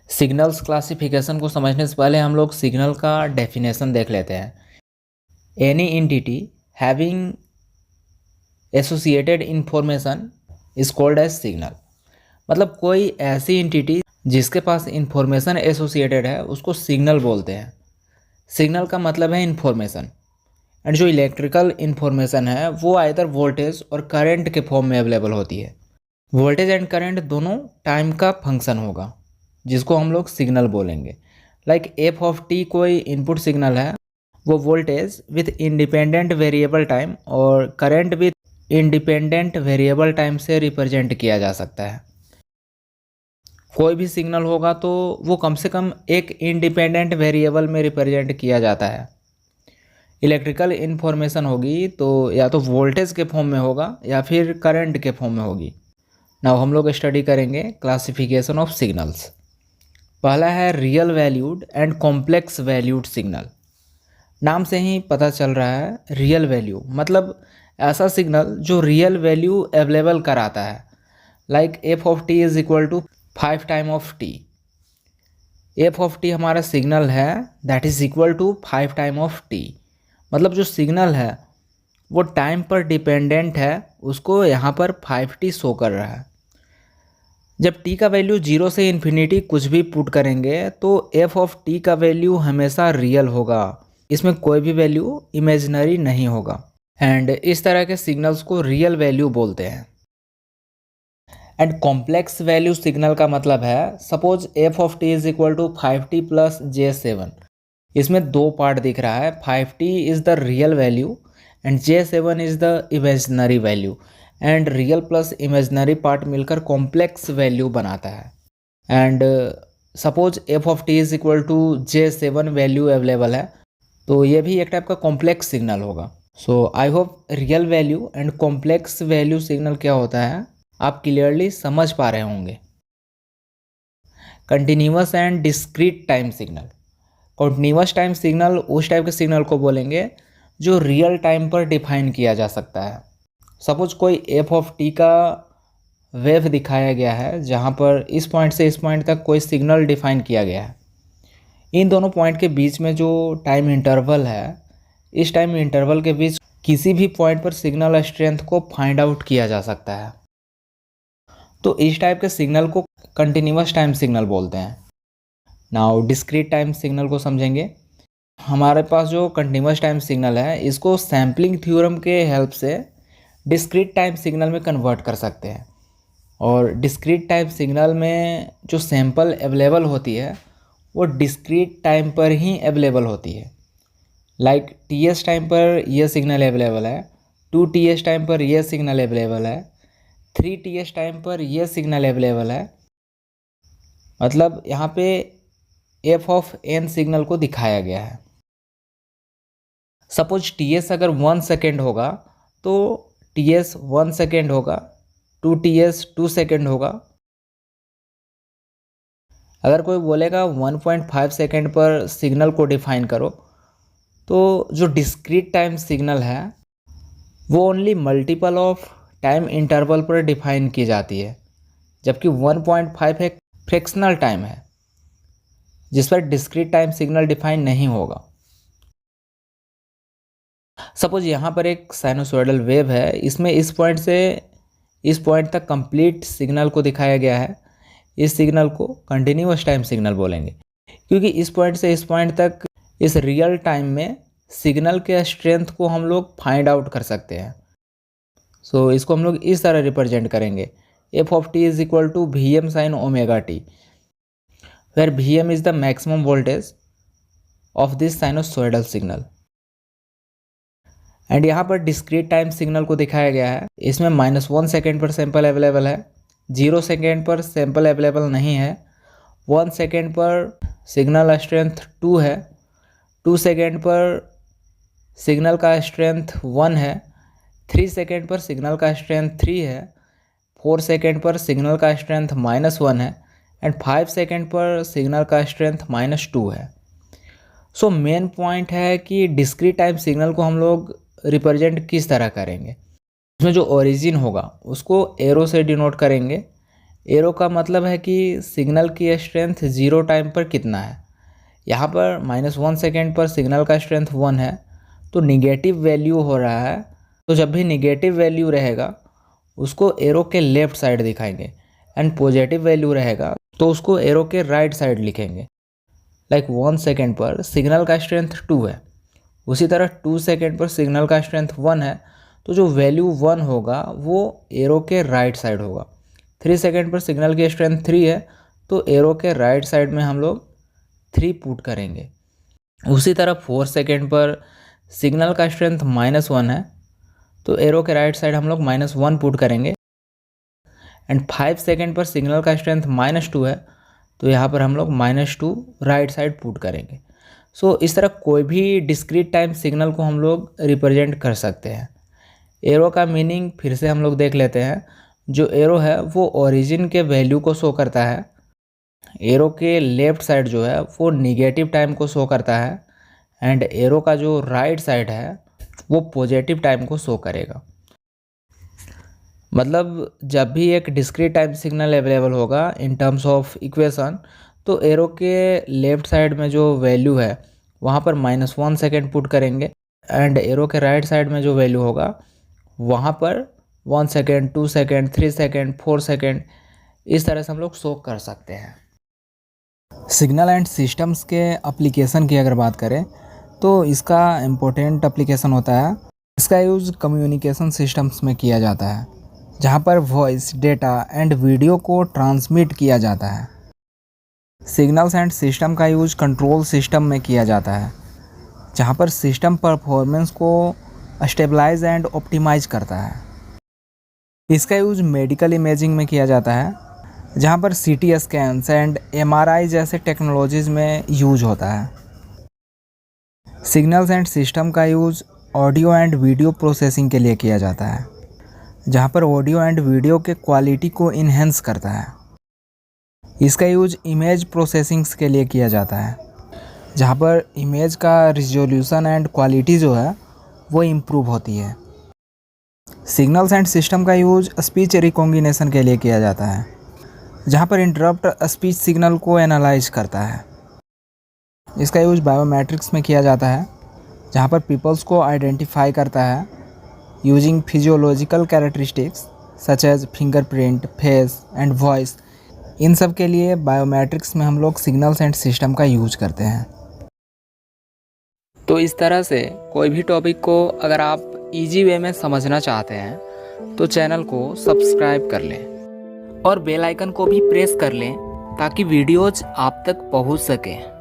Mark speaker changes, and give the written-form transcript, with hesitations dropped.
Speaker 1: Signals classification को समझने से पहले हम लोग सिग्नल का डेफिनेशन देख लेते हैं। Any entity having associated information is called as signal. मतलब कोई ऐसी एंटिटी जिसके पास इंफॉर्मेशन एसोसिएटेड है उसको सिग्नल बोलते हैं। सिग्नल का मतलब है इंफॉर्मेशन, एंड जो इलेक्ट्रिकल इंफॉर्मेशन है वो आइदर वोल्टेज और करंट के फॉर्म में अवेलेबल होती है। वोल्टेज एंड करंट दोनों टाइम का फंक्शन होगा जिसको हम लोग सिग्नल बोलेंगे। लाइक एफ ऑफ टी कोई इनपुट सिग्नल है, वो voltage with independent variable time और current with independent variable time से रिप्रेजेंट किया जा सकता है। कोई भी सिग्नल होगा तो वो कम से कम एक इंडिपेंडेंट वेरिएबल में रिप्रेजेंट किया जाता है। इलेक्ट्रिकल इन्फॉर्मेशन होगी तो या तो वोल्टेज के फॉर्म में होगा या फिर करंट के फॉर्म में होगी। नाउ हम लोग स्टडी करेंगे क्लासिफिकेशन ऑफ सिग्नल्स। पहला है real valued and complex valued signal. नाम से ही पता चल रहा है रियल वैल्यू मतलब ऐसा सिग्नल जो रियल वैल्यू अवेलेबल कराता है। Like F of T is equal to 5 time of T. F of T हमारा सिग्नल है that is equal to 5 time of T. मतलब जो सिग्नल है वो टाइम पर डिपेंडेंट है, उसको यहाँ पर 5t शो कर रहा है। जब t का वैल्यू 0 से इन्फिनिटी कुछ भी पुट करेंगे तो f ऑफ t का वैल्यू हमेशा रियल होगा, इसमें कोई भी वैल्यू इमेजिनरी नहीं होगा। एंड इस तरह के सिग्नल्स को रियल वैल्यू बोलते हैं। एंड कॉम्प्लेक्स वैल्यू सिग्नल का मतलब है suppose f of t is equal to 5t plus J7। इसमें दो पार्ट दिख रहा है, 5t is the real value and J7 is the imaginary value. And real plus imaginary part मिलकर complex value बनाता है। And suppose F of T is equal to J7 value available है तो ये भी एक टाइप का कॉम्प्लेक्स सिग्नल होगा। So I hope real value and complex value signal क्या होता है आप क्लियरली समझ पा रहे होंगे। Continuous and discrete time signal. Continuous time signal उस टाइप के सिग्नल को बोलेंगे जो रियल टाइम पर डिफाइन किया जा सकता है। सपोज कोई एफ ऑफ टी का वेव दिखाया गया है जहाँ पर इस पॉइंट से इस पॉइंट तक कोई सिग्नल डिफाइन किया गया है। इन दोनों पॉइंट के बीच में जो टाइम इंटरवल है, इस टाइम इंटरवल के बीच किसी भी पॉइंट पर सिग्नल स्ट्रेंथ को फाइंड आउट किया जा सकता है। तो इस टाइप के सिग्नल को कंटिन्यूअस टाइम सिग्नल बोलते हैं। नाउ डिस्क्रीट टाइम सिग्नल को समझेंगे। हमारे पास जो कंटिन्यूअस टाइम सिग्नल है इसको सैम्पलिंग थ्योरम के हेल्प से डिस्क्रीट टाइम सिग्नल में कन्वर्ट कर सकते हैं। और डिस्क्रीट टाइम सिग्नल में जो सैंपल अवेलेबल होती है वो डिस्क्रीट टाइम पर ही अवेलेबल होती है। लाइक ts टाइम पर यह सिग्नल अवेलेबल है, 2ts टाइम पर यह सिग्नल अवेलेबल है, 3ts टाइम पर यह सिग्नल अवेलेबल है। मतलब यहाँ पे f ऑफ n सिग्नल को दिखाया गया है। सपोज ts अगर 1 सेकेंड होगा तो ts 1 सेकेंड होगा, 2ts 2 सेकेंड होगा। अगर कोई बोलेगा 1.5 सेकेंड पर सिग्नल को डिफाइन करो तो जो डिस्क्रीट टाइम सिग्नल है वो only multiple of time interval पर डिफाइन की जाती है, जबकि 1.5 एक फ्रैक्शनल टाइम है जिस पर डिस्क्रीट टाइम सिग्नल डिफाइन नहीं होगा। सपोज यहाँ पर एक साइनोसॉइडल वेव है, इसमें इस पॉइंट से इस पॉइंट तक कंप्लीट सिग्नल को दिखाया गया है। इस सिग्नल को कंटिन्यूअस टाइम सिग्नल बोलेंगे क्योंकि इस पॉइंट से इस पॉइंट तक इस रियल टाइम में सिग्नल के स्ट्रेंथ को हम लोग फाइंड आउट कर सकते हैं। सो इसको हम लोग इस तरह रिप्रेजेंट करेंगे, F of T is equal to VM sine omega T, where VM is the maximum voltage of this sinusoidal signal. And यहाँ पर डिस्क्रीट टाइम सिग्नल को दिखाया गया है, इसमें -1 सेकेंड पर सैंपल अवेलेबल है, 0 सेकेंड पर सैंपल अवेलेबल नहीं है, 1 सेकेंड पर सिग्नल स्ट्रेंथ 2 है, 2 सेकेंड पर सिग्नल का स्ट्रेंथ 1 है, 3 सेकेंड पर सिग्नल का स्ट्रेंथ 3 है, 4 सेकेंड पर सिग्नल का स्ट्रेंथ -1 है एंड 5 सेकेंड पर सिग्नल का स्ट्रेंथ -2 है। सो मेन पॉइंट है कि डिस्क्रीट टाइम सिग्नल को हम लोग रिप्रेजेंट किस तरह करेंगे। उसमें जो ओरिजिन होगा उसको एरो से डिनोट करेंगे एरो का मतलब है कि सिग्नल की स्ट्रेंथ 0 टाइम पर कितना है। यहाँ पर -1 सेकेंड पर सिग्नल का स्ट्रेंथ 1 है, तो निगेटिव वैल्यू हो रहा है। तो जब भी निगेटिव वैल्यू रहेगा उसको एरो के लेफ़्ट साइड दिखाएंगे, एंड पॉजिटिव वैल्यू रहेगा तो उसको एरो के राइट साइड लिखेंगे। लाइक 1 सेकेंड पर सिग्नल का स्ट्रेंथ 2 है, उसी तरह 2 सेकेंड पर सिग्नल का स्ट्रेंथ 1 है, तो जो वैल्यू 1 होगा वो एरो के राइट साइड होगा। 3 सेकेंड पर सिग्नल की स्ट्रेंथ 3 है, तो एरो के राइट साइड में हम लोग 3 पुट करेंगे। उसी तरह 4 सेकेंड पर सिग्नल का स्ट्रेंथ -1 है, तो एरो के राइट साइड हम लोग -1 पुट करेंगे। एंड 5 सेकेंड पर सिग्नल का स्ट्रेंथ -2 है, तो यहाँ पर हम लोग -2 राइट साइड पुट करेंगे। सो इस तरह कोई भी डिस्क्रीट टाइम सिग्नल को हम लोग रिप्रेजेंट कर सकते हैं। एरो का मीनिंग फिर से हम लोग देख लेते हैं। जो एरो है वो ओरिजिन के वैल्यू को शो करता है। एरो के लेफ़्ट साइड जो है वो निगेटिव टाइम को शो करता है, एंड एरो का जो राइट साइड है वो पॉजिटिव टाइम को शो करेगा। मतलब जब भी एक डिस्क्रीट टाइम सिग्नल अवेलेबल होगा इन टर्म्स ऑफ इक्वेशन, तो एरो के लेफ़्ट साइड में जो वैल्यू है वहाँ पर -1 सेकेंड पुट करेंगे, एंड एरो के राइट साइड में जो वैल्यू होगा वहाँ पर 1 सेकेंड, 2 सेकेंड, 3 सेकेंड, 4 सेकेंड, इस तरह से हम लोग शो कर सकते हैं। सिग्नल एंड सिस्टम्स के एप्लीकेशन की अगर बात करें तो इसका इम्पोर्टेंट एप्लीकेशन होता है। इसका यूज़ कम्युनिकेशन सिस्टम्स में किया जाता है, जहाँ पर वॉइस, डेटा एंड वीडियो को ट्रांसमिट किया जाता है। सिग्नल्स एंड सिस्टम का यूज़ कंट्रोल सिस्टम में किया जाता है, जहाँ पर सिस्टम परफॉर्मेंस को स्टेबलाइज एंड ऑप्टिमाइज करता है। इसका यूज़ मेडिकल इमेजिंग में किया जाता है, जहाँ पर CT स्कैन्स एंड MRI जैसे टेक्नोलॉजीज़ में यूज होता है। सिग्नल्स एंड सिस्टम का use audio and video processing के लिए किया जाता है, जहाँ पर ऑडियो एंड वीडियो के क्वालिटी को इन्हेंस करता है। इसका यूज इमेज प्रोसेसिंग्स के लिए किया जाता है, जहाँ पर इमेज का रिजोल्यूशन एंड क्वालिटी जो है वो इम्प्रूव होती है। सिग्नल्स एंड सिस्टम का यूज स्पीच रिकॉग्निशन के लिए किया जाता है, जहाँ पर इंटरप्ट स्पीच सिग्नल को एनालाइज करता है। इसका यूज बायोमेट्रिक्स में किया जाता है, जहाँ पर पीपल्स को आइडेंटिफाई करता है using physiological characteristics such as fingerprint, face and voice. इन सब के लिए बायोमेट्रिक्स में हम लोग सिग्नल्स एंड सिस्टम का यूज करते हैं। तो इस तरह से कोई भी टॉपिक को अगर आप इजी वे में समझना चाहते हैं तो चैनल को सब्सक्राइब कर लें और बेल आइकन को भी प्रेस कर लें ताकि वीडियोज आप तक पहुंच सकें।